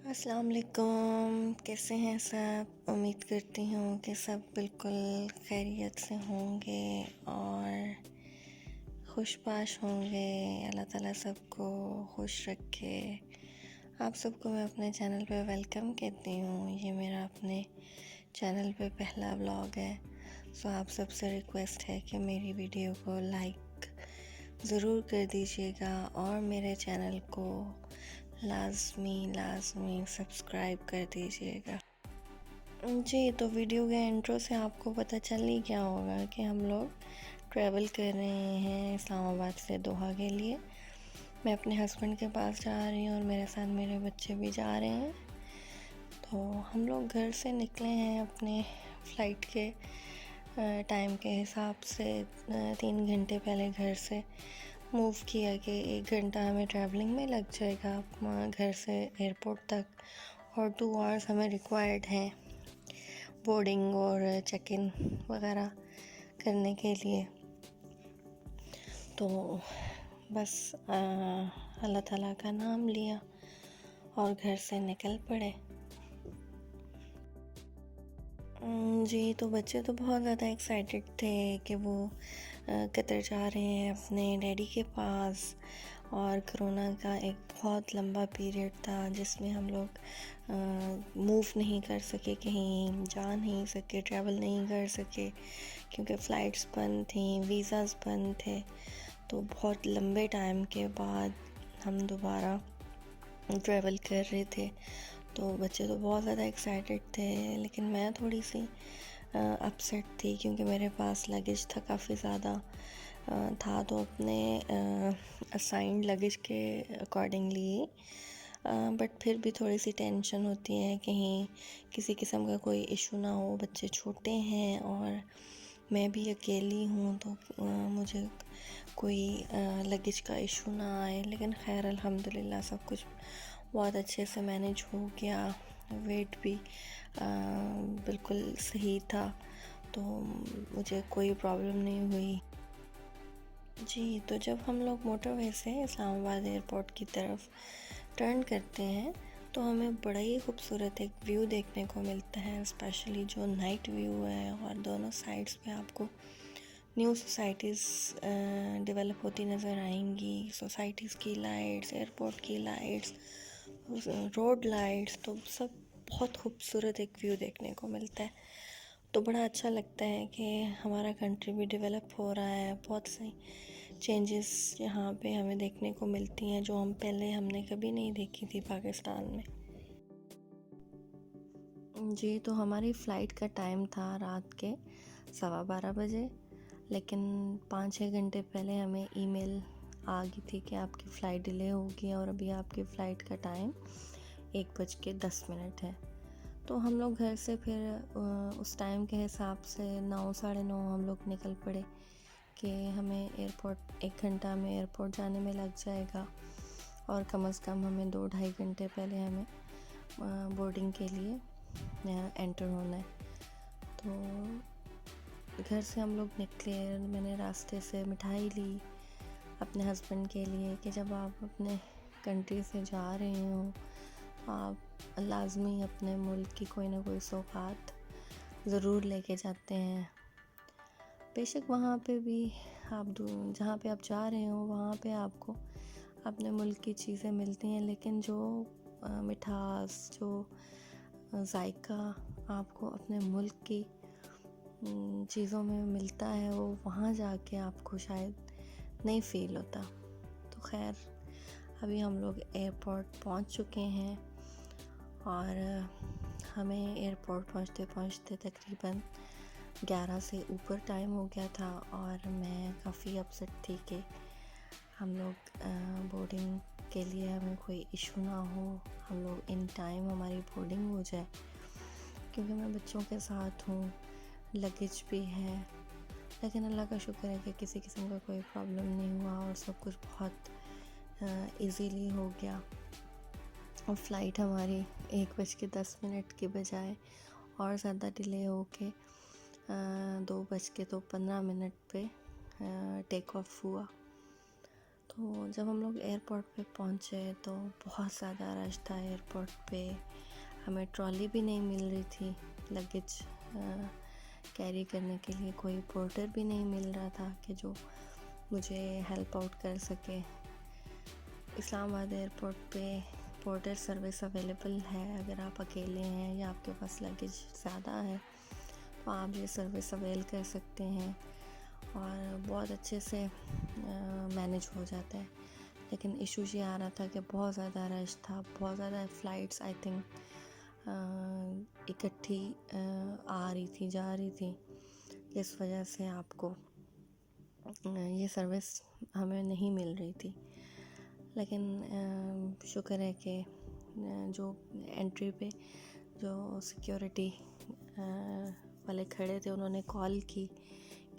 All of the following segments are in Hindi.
अस्सलाम वालेकुम। कैसे हैं सब? उम्मीद करती हूँ कि सब बिल्कुल खैरियत से होंगे और खुशबाश होंगे। अल्लाह ताला सबको खुश रखे। आप सबको मैं अपने चैनल पे वेलकम कहती हूँ। ये मेरा अपने चैनल पे पहला व्लॉग है। सो आप सबसे रिक्वेस्ट है कि मेरी वीडियो को लाइक ज़रूर कर दीजिएगा और मेरे चैनल को लाजमी सब्सक्राइब कर दीजिएगा। जी, तो वीडियो के इंट्रो से आपको पता चल ही गया होगा कि हम लोग ट्रैवल कर रहे हैं इस्लामाबाद से दोहा के लिए। मैं अपने हस्बैंड के पास जा रही हूँ और मेरे साथ मेरे बच्चे भी जा रहे हैं। तो हम लोग घर से निकले हैं अपने फ़्लाइट के टाइम के हिसाब से 3 घंटे पहले घर से मूव किया कि 1 घंटा हमें ट्रैवलिंग में लग जाएगा घर से एयरपोर्ट तक और 2 आवर्स हमें रिक्वायर्ड हैं बोर्डिंग और चेक इन वगैरह करने के लिए। तो बस अल्लाह ताला का नाम लिया और घर से निकल पड़े। जी, तो बच्चे तो बहुत ज़्यादा एक्साइटेड थे कि वो कतर जा रहे हैं अपने डैडी के पास। और कोरोना का एक बहुत लंबा पीरियड था जिसमें हम लोग मूव नहीं कर सके, कहीं जा नहीं सके, ट्रैवल नहीं कर सके क्योंकि फ़्लाइट्स बंद थी, वीज़ाज़ बंद थे। तो बहुत लंबे टाइम के बाद हम दोबारा ट्रैवल कर रहे थे। तो बच्चे तो बहुत ज़्यादा एक्साइटेड थे, लेकिन मैं थोड़ी सी अपसेट थी क्योंकि मेरे पास लगेज था काफ़ी ज़्यादा था। तो अपने असाइंड लगेज के अकॉर्डिंगली बट फिर भी थोड़ी सी टेंशन होती है कहीं किसी किस्म का कोई इशू ना हो। बच्चे छोटे हैं और मैं भी अकेली हूँ, तो मुझे कोई लगेज का इशू ना आए। लेकिन खैर अल्हम्दुलिल्लाह सब कुछ बहुत अच्छे से मैनेज हो गया। वेट भी बिल्कुल सही था, तो मुझे कोई प्रॉब्लम नहीं हुई। जी, तो जब हम लोग मोटरवे से इस्लामाबाद एयरपोर्ट की तरफ टर्न करते हैं तो हमें बड़ा ही खूबसूरत एक व्यू देखने को मिलता है, स्पेशली जो नाइट व्यू है। और दोनों साइड्स पे आपको न्यू सोसाइटीज़ डेवलप होती नज़र आएंगी। सोसाइटीज़ की लाइट्स, एयरपोर्ट की लाइट्स, रोड लाइट्स, तो सब बहुत खूबसूरत एक व्यू देखने को मिलता है। तो बड़ा अच्छा लगता है कि हमारा कंट्री भी डेवलप हो रहा है। बहुत सी चेंजेस यहाँ पे हमें देखने को मिलती हैं जो हमने कभी नहीं देखी थी पाकिस्तान में। जी, तो हमारी फ़्लाइट का टाइम था रात के 12:15 बजे, लेकिन 5-6 घंटे पहले हमें ईमेल आ गई थी कि आपकी फ़्लाइट डिले होगी और अभी आपकी फ़्लाइट का टाइम 1:10 है। तो हम लोग घर से फिर उस टाइम के हिसाब से 9 साढ़े 9 हम लोग निकल पड़े कि हमें एयरपोर्ट 1 घंटा में एयरपोर्ट जाने में लग जाएगा और कम से कम हमें 2-2.5 घंटे पहले हमें बोर्डिंग के लिए एंटर होना है। तो घर से हम लोग निकले। मैंने रास्ते से मिठाई ली अपने हस्बैंड के लिए कि जब आप अपने कंट्री से जा रहे हो तो आप लाजमी अपने मुल्क की कोई ना कोई सौगात ज़रूर लेके जाते हैं। बेशक वहाँ पे भी आप जहाँ पे आप जा रहे हो वहाँ पे आपको अपने मुल्क की चीज़ें मिलती हैं, लेकिन जो मिठास, जो जायका आपको अपने मुल्क की चीज़ों में मिलता है वो वहाँ जाके आपको शायद नहीं फ़ील होता। तो खैर अभी हम लोग एयरपोर्ट पहुँच चुके हैं और हमें एयरपोर्ट पहुँचते पहुँचते तकरीबन 11 से ऊपर टाइम हो गया था और मैं काफ़ी अपसेट थी कि हम लोग बोर्डिंग के लिए हमें कोई इशू ना हो, हम लोग इन टाइम हमारी बोर्डिंग हो जाए, क्योंकि मैं बच्चों के साथ हूँ, लगेज भी है। लेकिन अल्लाह का शुक्र है कि किसी किस्म का कोई प्रॉब्लम नहीं हुआ और सब कुछ बहुत इजीली हो गया। और फ़्लाइट हमारी 1:10 की बजाय और ज़्यादा डिले हो के 2:15 पे टेक ऑफ हुआ। तो तो जब हम लोग एयरपोर्ट पे पहुँचे तो बहुत ज़्यादा रश था एयरपोर्ट पे। हमें ट्रॉली भी नहीं मिल रही थी लगेज कैरी करने के लिए। कोई पोर्टर भी नहीं मिल रहा था कि जो मुझे हेल्प आउट कर सके। इस्लामाबाद एयरपोर्ट पे पोर्टर सर्विस अवेलेबल है। अगर आप अकेले हैं या आपके पास लगेज ज़्यादा है तो आप ये सर्विस अवेल कर सकते हैं और बहुत अच्छे से मैनेज हो जाता है। लेकिन इशू ये आ रहा था कि बहुत ज़्यादा रश था, बहुत ज़्यादा फ़्लाइट्स आई थिंक इकट्ठी आ रही थी, जा रही थी, जिस वजह से आपको ये सर्विस हमें नहीं मिल रही थी। लेकिन शुक्र है कि जो एंट्री पे जो सिक्योरिटी वाले खड़े थे उन्होंने कॉल की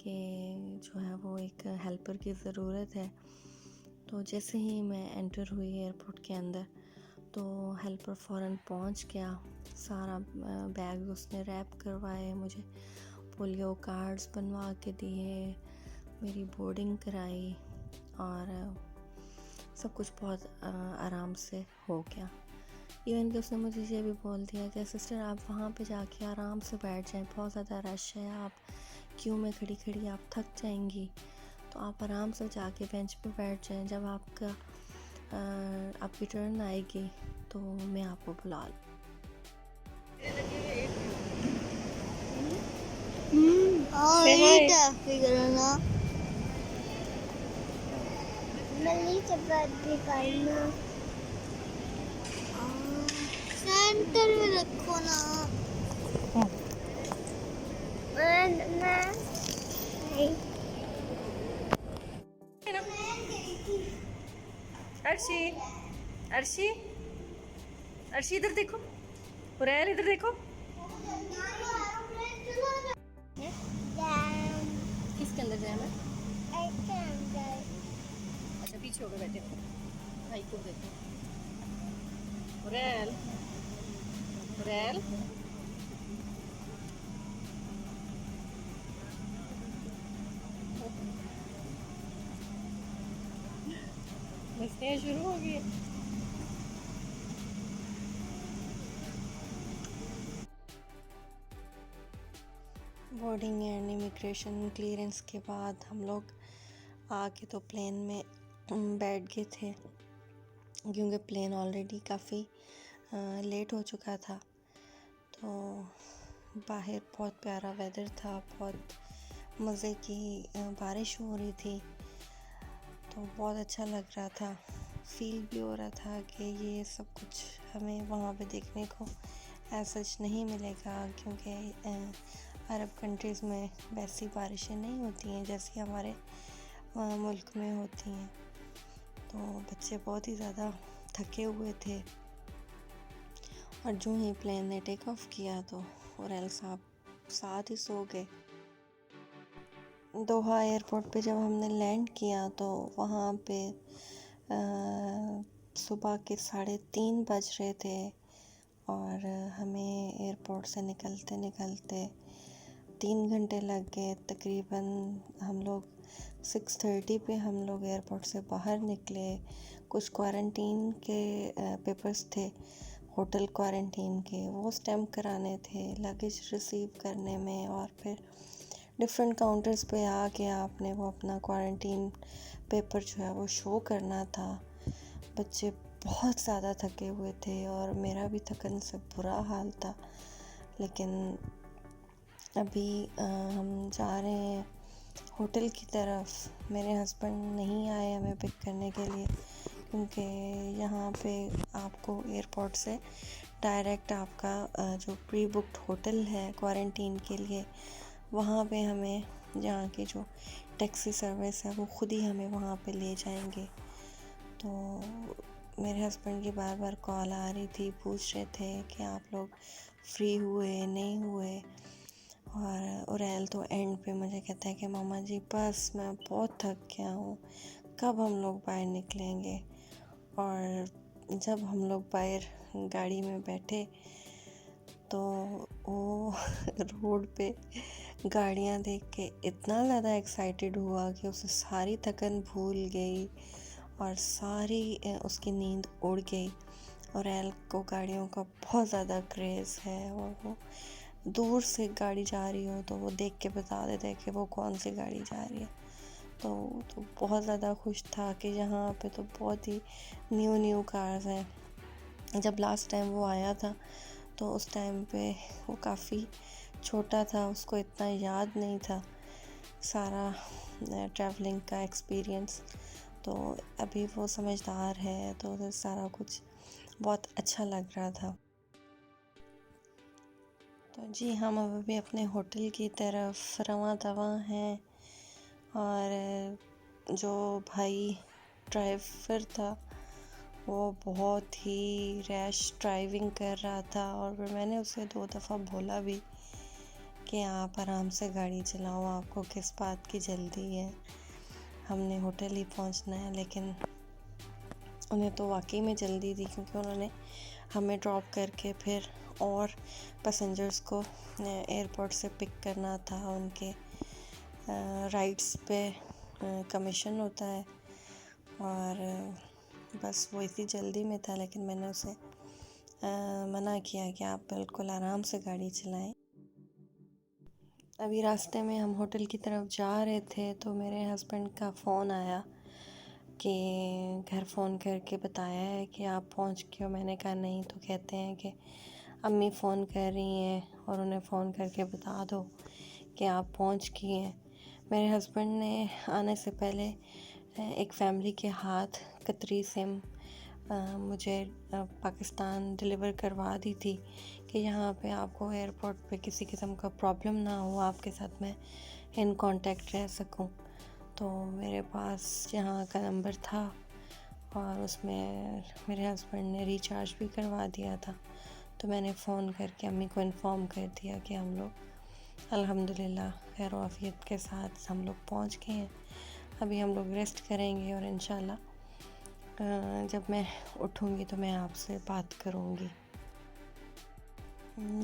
कि जो है वो एक हेल्पर की ज़रूरत है। तो जैसे ही मैं एंटर हुई एयरपोर्ट के अंदर तो हेल्पर फ़ौरन पहुंच गया। सारा बैग उसने रैप करवाए, मुझे पोलियो कार्ड्स बनवा के दिए, मेरी बोर्डिंग कराई और सब कुछ बहुत आराम से हो गया। इवन कि उसने मुझे ये भी बोल दिया कि सिस्टर आप वहाँ पे जाके आराम से बैठ जाएं, बहुत ज़्यादा रश है, आप क्यू में खड़ी खड़ी आप थक जाएंगी, तो आप आराम से जाके बेंच पे बैठ जाएं। जब आपकी टर्न आएगी तो मैं आपको बुला लूँ। सेंटर में रखो ना। अर्शी अर्शी अर्शी इधर देखो, हुरैल इधर देखो। किसके अंदर जाए मैं? अच्छा पीछे होकर बैठे भाई को देखो। हुरैल हुरैल मस्तियाँ शुरू हो गई। बोर्डिंग एंड इमिग्रेशन क्लियरेंस के बाद हम लोग आके तो प्लेन में बैठ गए थे, क्योंकि प्लेन ऑलरेडी काफ़ी लेट हो चुका था। तो बाहर बहुत प्यारा वेदर था, बहुत मज़े की बारिश हो रही थी, तो बहुत अच्छा लग रहा था। फील भी हो रहा था कि ये सब कुछ हमें वहाँ पे देखने को ऐसा नहीं मिलेगा, क्योंकि अरब कंट्रीज़ में वैसी बारिशें नहीं होती हैं जैसी हमारे मुल्क में होती हैं। तो बच्चे बहुत ही ज़्यादा थके हुए थे और जो ही प्लेन ने टेक ऑफ किया तो हुरैल साहब साथ ही सो गए। दोहा एयरपोर्ट पे जब हमने लैंड किया तो वहाँ पे सुबह के 3:30 बज रहे थे और हमें एयरपोर्ट से निकलते निकलते 3 घंटे लग गए तकरीबन। हम लोग 6:30 पे हम लोग एयरपोर्ट से बाहर निकले। कुछ क्वारंटीन के पेपर्स थे, होटल क्वारंटीन के, वो स्टैम्प कराने थे लगेज रिसीव करने में, और फिर डिफरेंट काउंटर्स पे आके आपने वो अपना क्वारंटीन पेपर जो है वो शो करना था। बच्चे बहुत ज़्यादा थके हुए थे और मेरा भी थकन से बुरा हाल था। लेकिन अभी हम जा रहे हैं होटल की तरफ। मेरे हस्बैंड नहीं आए हमें पिक करने के लिए, क्योंकि यहाँ पे आपको एयरपोर्ट से डायरेक्ट आपका जो प्री बुक्ड होटल है क्वारंटीन के लिए, वहाँ पे हमें जहाँ की जो टैक्सी सर्विस है वो ख़ुद ही हमें वहाँ पे ले जाएंगे। तो मेरे हस्बैंड की बार बार कॉल आ रही थी, पूछ रहे थे कि आप लोग फ्री हुए नहीं हुए। और उरैल तो एंड पे मुझे कहता है कि मामा जी बस मैं बहुत थक गया हूँ, कब हम लोग बाहर निकलेंगे। और जब हम लोग बाहर गाड़ी में बैठे तो वो रोड पे गाड़ियाँ देख के इतना ज़्यादा एक्साइटेड हुआ कि उसे सारी थकन भूल गई और सारी उसकी नींद उड़ गई। और एल को गाड़ियों का बहुत ज़्यादा क्रेज़ है, और वो दूर से गाड़ी जा रही हो तो वो देख के बता देता है कि वो कौन सी गाड़ी जा रही है। तो बहुत ज़्यादा खुश था कि यहाँ पे तो बहुत ही न्यू न्यू कार्स हैं। जब लास्ट टाइम वो आया था तो उस टाइम पे वो काफ़ी छोटा था, उसको इतना याद नहीं था सारा ट्रैवलिंग का एक्सपीरियंस। तो अभी वो समझदार है, तो उधर सारा कुछ बहुत अच्छा लग रहा था। तो जी, हम अब अभी अपने होटल की तरफ रवां तवां हैं। और जो भाई ड्राइवर था वो बहुत ही रैश ड्राइविंग कर रहा था, और फिर मैंने उसे 2 दफ़ा बोला भी कि आप आराम से गाड़ी चलाओ, आपको किस बात की जल्दी है, हमने होटल ही पहुंचना है। लेकिन उन्हें तो वाकई में जल्दी थी, क्योंकि उन्होंने हमें ड्रॉप करके फिर और पैसेंजर्स को एयरपोर्ट से पिक करना था। उनके राइड्स पे कमीशन होता है, और बस वो इतनी जल्दी में था। लेकिन मैंने उसे मना किया कि आप बिल्कुल आराम से गाड़ी चलाएं। अभी रास्ते में हम होटल की तरफ जा रहे थे तो मेरे हस्बैंड का फ़ोन आया कि घर फ़ोन करके बताया है कि आप पहुंच गए हो। मैंने कहा नहीं, तो कहते हैं कि अम्मी फ़ोन कर रही हैं और उन्हें फ़ोन करके बता दो कि आप पहुंच गई हैं। मेरे हस्बैंड ने आने से पहले एक फैमिली के हाथ कतरी सिम मुझे पाकिस्तान डिलीवर करवा दी थी कि यहाँ पे आपको एयरपोर्ट पे किसी किस्म का प्रॉब्लम ना हो, आपके साथ मैं इन कांटेक्ट रह सकूँ। तो मेरे पास यहाँ का नंबर था, और उसमें मेरे हस्बैंड ने रिचार्ज भी करवा दिया था। तो मैंने फ़ोन करके अम्मी को इन्फॉर्म कर दिया कि हम लोग अल्हम्दुलिल्लाह खैर आफियत के साथ हम लोग पहुँच गए हैं। अभी हम लोग रेस्ट करेंगे, और इंशाल्लाह जब मैं उठूँगी तो मैं आपसे बात करूँगी।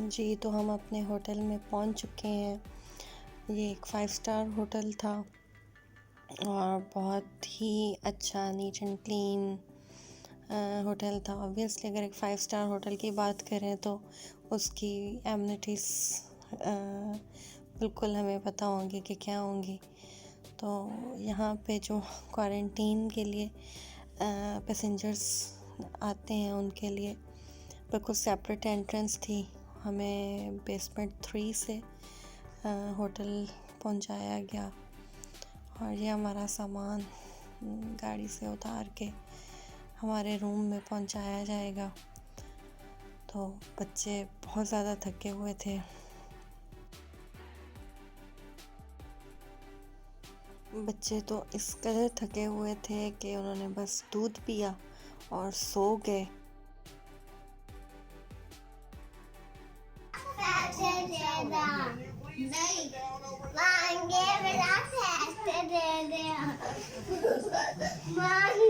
जी, तो हम अपने होटल में पहुँच चुके हैं। ये एक 5 स्टार होटल था, और बहुत ही अच्छा नीट एंड क्लीन होटल था। ऑब्वियसली अगर एक 5 स्टार होटल की बात करें तो उसकी एमिनिटीज़ बिल्कुल हमें पता होंगी कि क्या होंगी। तो यहाँ पे जो क्वारंटीन के लिए पैसेंजर्स आते हैं उनके लिए बिल्कुल सेपरेट एंट्रेंस थी। हमें बेसमेंट 3 से होटल पहुंचाया गया, और ये हमारा सामान गाड़ी से उतार के हमारे रूम में पहुंचाया जाएगा। तो बच्चे बहुत ज़्यादा थके हुए थे। बच्चे तो इस कदर थके हुए थे कि उन्होंने बस दूध पिया और सो गए। नहीं मांगे मेरा पैसे दे दे मांगे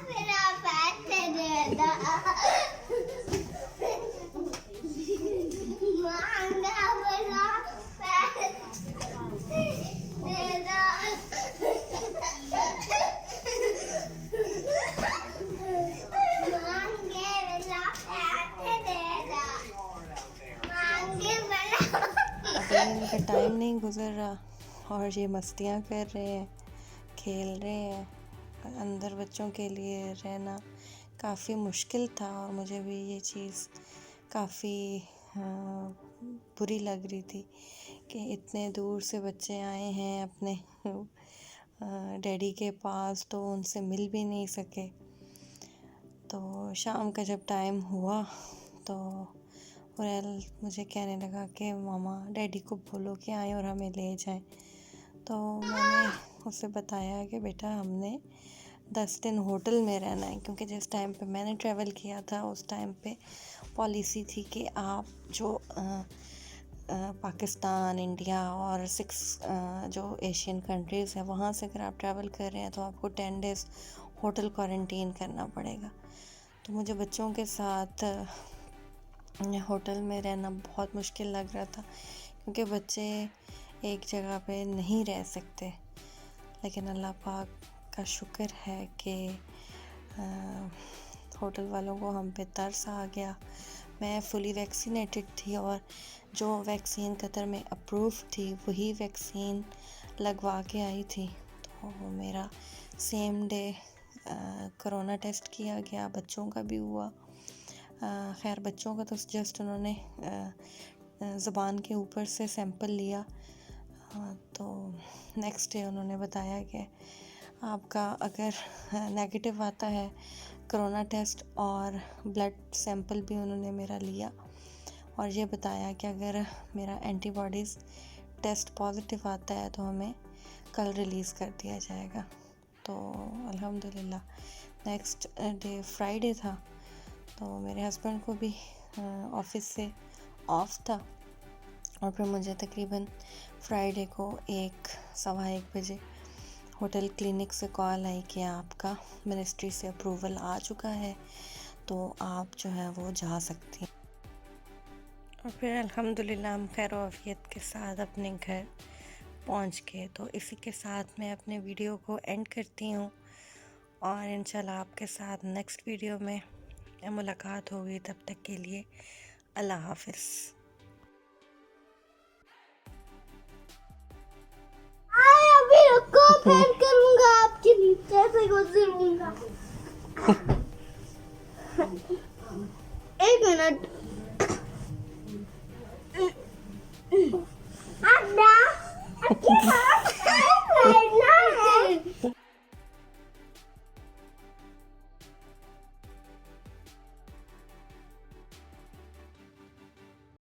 मेरा पैसे दे दो मांगा मेरा पैसे दे दो मांगे मेरा पैसे दे दो अभी इनका टाइम नहीं गुजर रहा, और ये मस्तियाँ कर रहे हैं, खेल रहे हैं। अंदर बच्चों के लिए रहना काफ़ी मुश्किल था, और मुझे भी ये चीज़ काफ़ी बुरी लग रही थी कि इतने दूर से बच्चे आए हैं अपने डैडी के पास, तो उनसे मिल भी नहीं सके। तो शाम का जब टाइम हुआ तो उरैल मुझे कहने लगा कि मामा डैडी को बोलो कि आए और हमें ले जाएं। तो मैंने उसे बताया कि बेटा हमने 10 दिन होटल में रहना है, क्योंकि जिस टाइम पे मैंने ट्रैवल किया था उस टाइम पे पॉलिसी थी कि आप जो पाकिस्तान, इंडिया और 6 जो एशियन कंट्रीज़ हैं वहाँ से अगर आप ट्रैवल कर रहे हैं तो आपको 10 डेज़ होटल क्वारंटीन करना पड़ेगा। तो मुझे बच्चों के साथ होटल में रहना बहुत मुश्किल लग रहा था, क्योंकि बच्चे एक जगह पे नहीं रह सकते। लेकिन अल्लाह पाक का शुक्र है कि होटल वालों को हम पे तरस आ गया। मैं फुली वैक्सीनेटेड थी और जो वैक्सीन कतर में अप्रूव थी वही वैक्सीन लगवा के आई थी। तो मेरा सेम डे कोरोना टेस्ट किया गया, बच्चों का भी हुआ। खैर बच्चों का तो जस्ट उन्होंने ज़ुबान के ऊपर से सैंपल लिया। तो नेक्स्ट डे उन्होंने बताया कि आपका अगर नेगेटिव आता है कोरोना टेस्ट और ब्लड सैंपल भी उन्होंने मेरा लिया और ये बताया कि अगर मेरा एंटीबॉडीज़ टेस्ट पॉजिटिव आता है तो हमें कल रिलीज़ कर दिया जाएगा। तो अल्हम्दुलिल्लाह नेक्स्ट डे फ्राइडे था, तो मेरे हस्बैंड को भी ऑफिस से ऑफ था और फिर मुझे तकरीबन फ्राइडे को 1-1:15 बजे होटल क्लिनिक से कॉल आई कि आपका मिनिस्ट्री से अप्रूवल आ चुका है, तो आप जो है वो जा सकती हैं। और फिर अल्हम्दुलिल्लाह हम खैर आफियत के साथ अपने घर पहुंच गए। तो इसी के साथ मैं अपने वीडियो को एंड करती हूँ और इंशाल्लाह आपके साथ नेक्स्ट वीडियो में मुलाकात होगी। तब तक के लिए अल्लाह हाफिज़। अभी रुको, फिर करूंगा आपके नीचे से गुजरूंगा। 1 मिनट।